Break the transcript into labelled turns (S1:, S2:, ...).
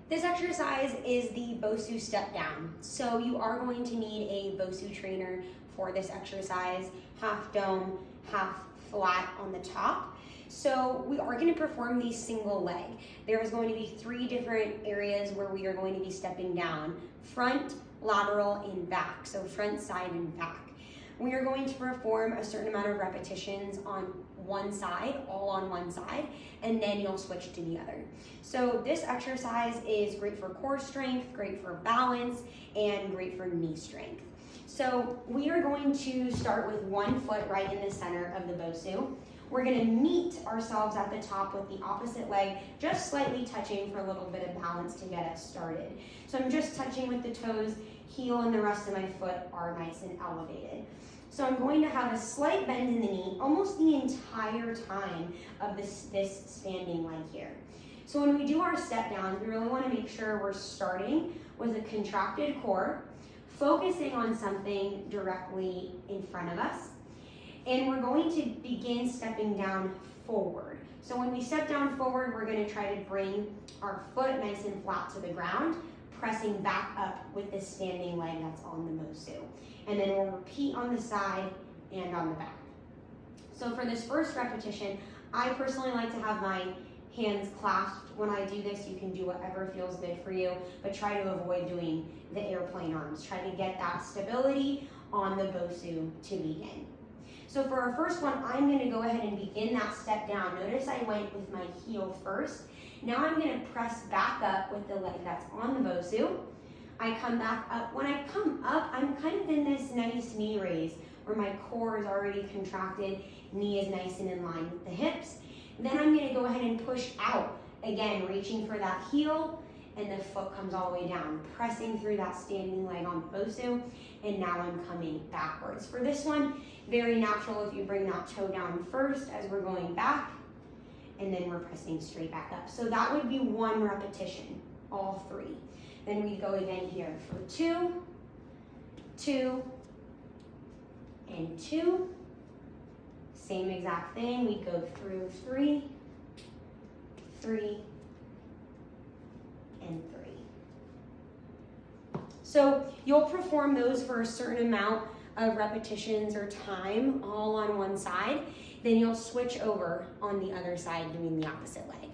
S1: This exercise is the BOSU step down. So you are going to need a BOSU trainer for this exercise, half dome, half flat on the top. So we are going to perform these single leg. There is going to be 3 different areas where we are going to be stepping down: front, lateral, and back. So front, side, and back. We are going to perform a certain amount of repetitions on one side, all on one side, and then you'll switch to the other. So this exercise is great for core strength, great for balance, and great for knee strength. So we are going to start with one foot right in the center of the BOSU. We're going to meet ourselves at the top with the opposite leg, just slightly touching for a little bit of balance to get us started. So I'm just touching with the toes, heel and the rest of my foot are nice and elevated. So I'm going to have a slight bend in the knee almost the entire time of this standing leg here. So when we do our step down, we really want to make sure we're starting with a contracted core, focusing on something directly in front of us. And we're going to begin stepping down forward. So when we step down forward, we're going to try to bring our foot nice and flat to the ground, pressing back up with this standing leg that's on the BOSU. And then we'll repeat on the side and on the back. So for this first repetition, I personally like to have my hands clasped. When I do this, you can do whatever feels good for you, but try to avoid doing the airplane arms. Try to get that stability on the BOSU to begin. So for our first one, I'm going to go ahead and begin that step down. Notice I went with my heel first. Now I'm going to press back up with the leg that's on the BOSU. I come back up. When I come up, I'm kind of in this nice knee raise where my core is already contracted, knee is nice and in line with the hips. Then I'm going to go ahead and push out, again, reaching for that heel, and the foot comes all the way down, pressing through that standing leg on the BOSU, and now I'm coming backwards. For this one, very natural if you bring that toe down first as we're going back, and then we're pressing straight back up. So that would be one repetition, all 3. Then we go again here for 2, 2, and 2. Same exact thing, we go through 3, 3, and 3. So you'll perform those for a certain amount of repetitions or time all on one side, then you'll switch over on the other side doing the opposite leg.